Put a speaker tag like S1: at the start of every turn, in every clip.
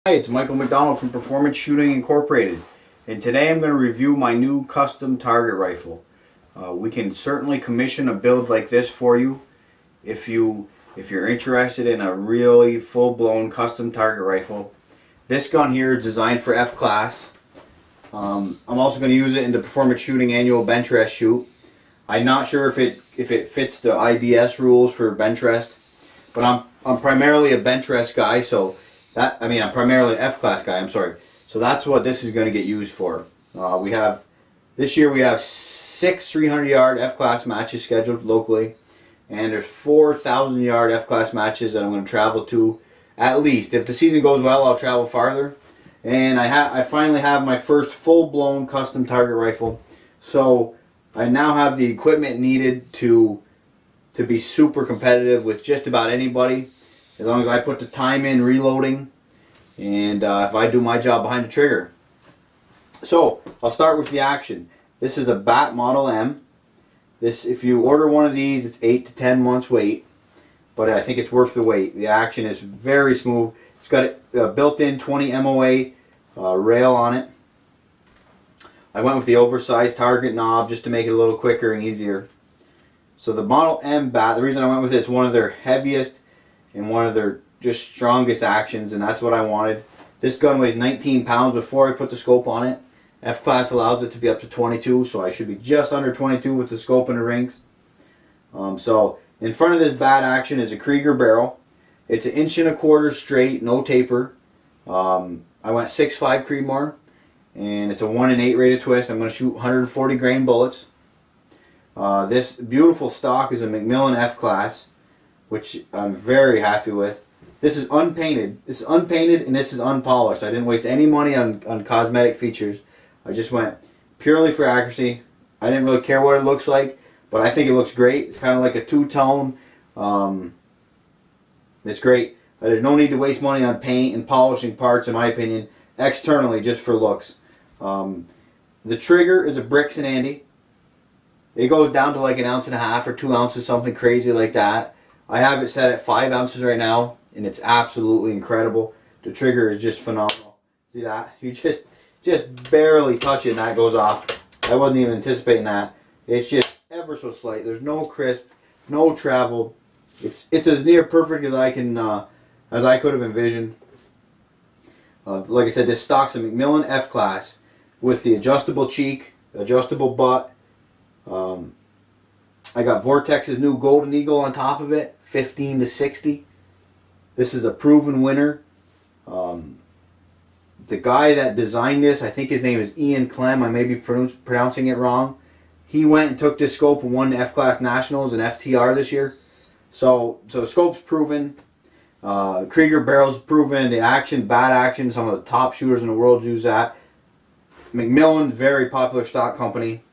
S1: Hi, it's Michael McDonald from Performance Shooting Incorporated, and today I'm going to review my new custom target rifle. We can certainly commission a build like this for you if you're interested in a really full-blown custom target rifle. This gun here is designed for F class. I'm also going to use it in the Performance Shooting annual bench rest shoot. I'm not sure if it fits the IBS rules for bench rest, but I'm primarily a bench rest guy, so I'm primarily an F-class guy, I'm sorry. So that's what this is going to get used for. This year we have 6 300-yard F-class matches scheduled locally, and there's 4,000-yard F-class matches that I'm going to travel to at least. If the season goes well, I'll travel farther. And I finally have my first full-blown custom target rifle. So I now have the equipment needed to be super competitive with just about anybody. As long as I put the time in reloading and if I do my job behind the trigger. So I'll start with the action. This is a BAT Model M. If you order one of these, it's 8 to 10 months wait, but I think it's worth the wait. The action is very smooth. It's got a built-in 20 MOA rail on it. I went with the oversized target knob just to make it a little quicker and easier. So the Model M BAT, the reason I went with it's one of their heaviest and one of their just strongest actions, and that's what I wanted. This gun weighs 19 pounds before I put the scope on it. F-class allows it to be up to 22, so I should be just under 22 with the scope and the rings. So in front of this BAT action is a Krieger barrel. It's 1.25 inches straight, no taper. I went 6.5 Creedmoor, and it's a 1 in 8 rated twist. I'm going to shoot 140 grain bullets. This beautiful stock is a Macmillan F-class, which I'm very happy with. This is unpainted. This is unpainted and this is unpolished. I didn't waste any money on cosmetic features. I just went purely for accuracy. I didn't really care what it looks like, but I think it looks great. It's kind of like a two-tone. It's great. There's no need to waste money on paint and polishing parts, in my opinion, externally, just for looks. The trigger is a Bricks and Andy. It goes down to like 1.5 ounces or 2 ounces, something crazy like that. I have it set at 5 ounces right now, and it's absolutely incredible. The trigger is just phenomenal. See that? You just barely touch it and that goes off. I wasn't even anticipating that. It's just ever so slight. There's no crisp, no travel. It's as near perfect as I could have envisioned. Like I said, this stock's a Macmillan F-class with the adjustable cheek, adjustable butt. I got Vortex's new Golden Eagle on top of it, 15 to 60. This is a proven winner. The guy that designed this, I think his name is Ian Clem, I may be pronouncing it wrong. He went and took this scope and won the F-Class Nationals and FTR this year. So the scope's proven. Krieger barrel's proven. The action, BAT action, some of the top shooters in the world use that. Macmillan, very popular stock company.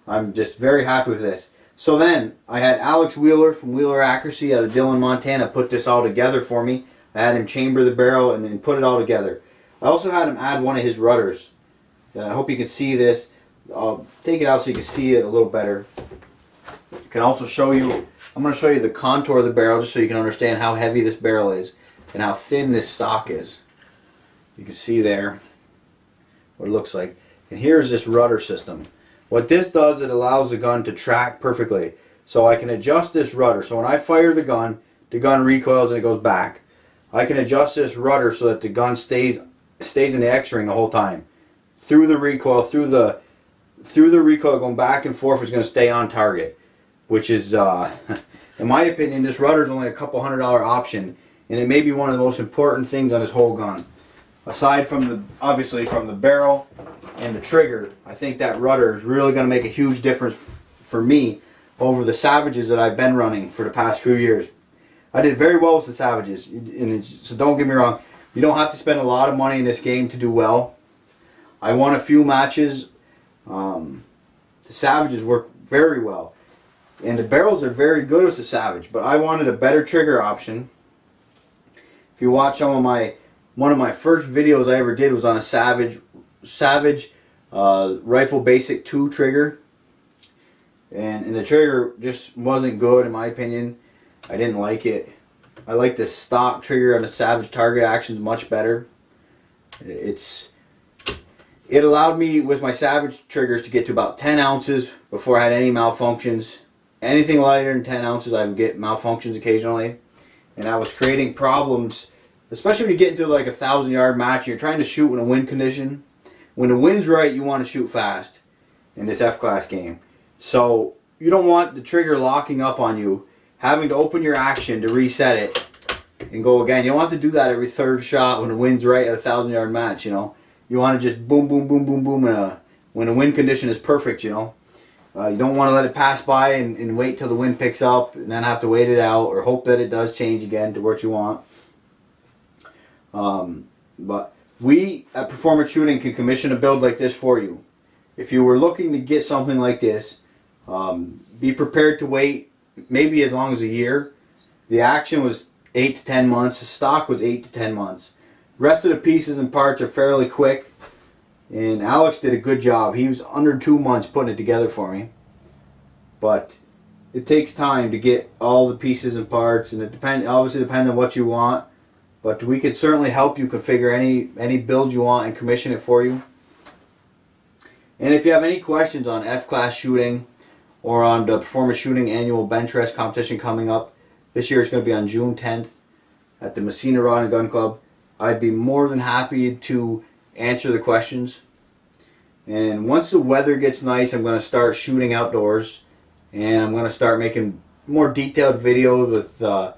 S1: I'm just very happy with this. So then, I had Alex Wheeler from Wheeler Accuracy out of Dillon, Montana put this all together for me. I had him chamber the barrel and then put it all together. I also had him add one of his rudders. I hope you can see this. I'll take it out so you can see it a little better. I can also show you, I'm going to show you the contour of the barrel just so you can understand how heavy this barrel is and how thin this stock is. You can see there what it looks like. And here's this rudder system. What this does, it allows the gun to track perfectly. So I can adjust this rudder. So when I fire the gun recoils and it goes back. I can adjust this rudder so that the gun stays in the X-ring the whole time. Through the recoil, through the recoil going back and forth, it's going to stay on target. Which is, in my opinion, this rudder is only a couple $100 option, and it may be one of the most important things on this whole gun. Aside from obviously from the barrel and the trigger, I think that rudder is really going to make a huge difference for me over the Savages that I've been running for the past few years. I did very well with the Savages, so don't get me wrong, you don't have to spend a lot of money in this game to do well. I won a few matches. The Savages work very well, and the barrels are very good with the Savage, but I wanted a better trigger option. If you watch one of my first videos I ever did was on a Savage Rifle Basic 2 trigger, and the trigger just wasn't good in my opinion. I didn't like it. I like the stock trigger on the Savage target actions much better. It allowed me with my Savage triggers to get to about 10 ounces before I had any malfunctions. Anything lighter than 10 ounces, I would get malfunctions occasionally. And I was creating problems, especially when you get into like a 1,000-yard match and you're trying to shoot in a wind condition. When the wind's right, you want to shoot fast in this F-class game. So you don't want the trigger locking up on you, having to open your action to reset it and go again. You don't have to do that every third shot when the wind's right at a 1,000-yard match, you know. You want to just boom, boom, boom, boom, boom when the wind condition is perfect, you know. You don't want to let it pass by and wait till the wind picks up and then have to wait it out or hope that it does change again to what you want. But we at Performance Shooting can commission a build like this for you. If you were looking to get something like this, be prepared to wait maybe as long as a year. The action was 8 to 10 months. The stock was 8 to 10 months. The rest of the pieces and parts are fairly quick. And Alex did a good job. He was under 2 months putting it together for me. But it takes time to get all the pieces and parts, and it obviously depends on what you want. But we could certainly help you configure any build you want and commission it for you. And if you have any questions on F-class shooting or on the Performance Shooting Annual Bench Rest Competition coming up, this year it's going to be on June 10th at the Messina Rod and Gun Club, I'd be more than happy to answer the questions. And once the weather gets nice, I'm going to start shooting outdoors, and I'm going to start making more detailed videos with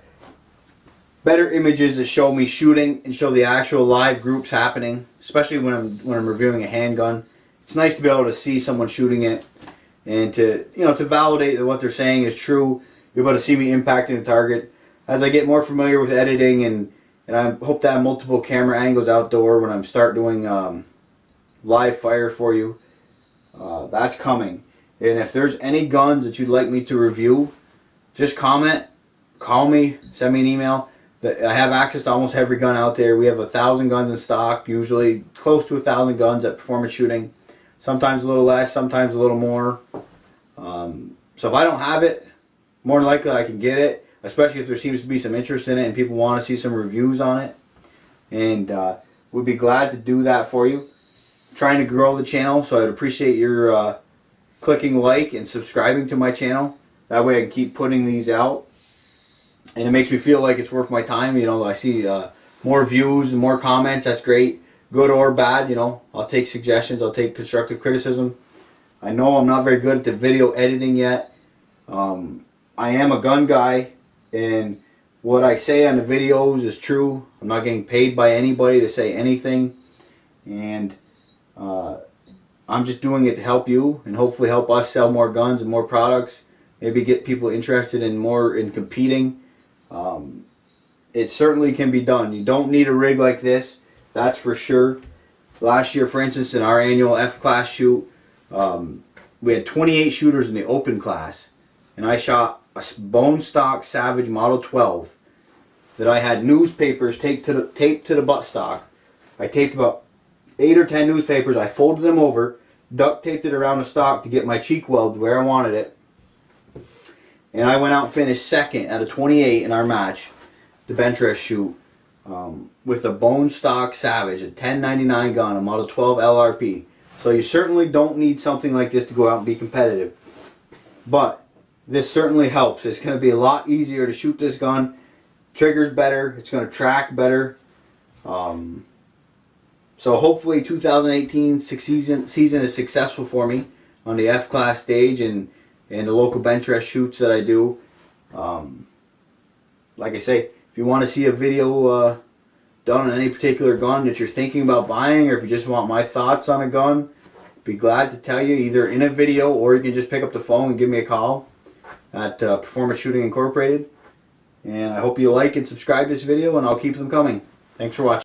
S1: better images that show me shooting and show the actual live groups happening, especially when I'm reviewing a handgun. It's nice to be able to see someone shooting it and to validate that what they're saying is true. You're able to see me impacting the target. As I get more familiar with editing and I hope to have multiple camera angles outdoor when I start doing live fire for you. That's coming. And if there's any guns that you'd like me to review, just comment, call me, send me an email. I have access to almost every gun out there. We have 1,000 guns in stock, usually close to 1,000 guns at Performance Shooting. Sometimes a little less, sometimes a little more. So if I don't have it, more than likely I can get it, especially if there seems to be some interest in it and people want to see some reviews on it. And we'd be glad to do that for you. I'm trying to grow the channel, so I'd appreciate your clicking like and subscribing to my channel. That way I can keep putting these out. And it makes me feel like it's worth my time. You know, I see more views and more comments. That's great. Good or bad, you know. I'll take suggestions. I'll take constructive criticism. I know I'm not very good at the video editing yet. I am a gun guy, and what I say on the videos is true. I'm not getting paid by anybody to say anything. And I'm just doing it to help you and hopefully help us sell more guns and more products. Maybe get people interested in more in competing. It certainly can be done. You don't need a rig like this, that's for sure. Last year, for instance, in our annual F-class shoot, we had 28 shooters in the open class, and I shot a bone stock Savage Model 12 that I had newspapers taped to the buttstock. I taped about 8 or 10 newspapers. I folded them over, duct taped it around the stock to get my cheek weld where I wanted it. And I went out and finished second out of 28 in our match, the bench rest shoot, with a bone stock Savage, a 1099 gun, a Model 12 LRP. So you certainly don't need something like this to go out and be competitive. But this certainly helps. It's going to be a lot easier to shoot this gun. Trigger's better. It's going to track better. So hopefully 2018 season is successful for me on the F-class stage and the local bench rest shoots that I do. Like I say, if you want to see a video done on any particular gun that you're thinking about buying, or if you just want my thoughts on a gun, be glad to tell you either in a video, or you can just pick up the phone and give me a call at Performance Shooting Incorporated. And I hope you like and subscribe to this video, and I'll keep them coming. Thanks for watching.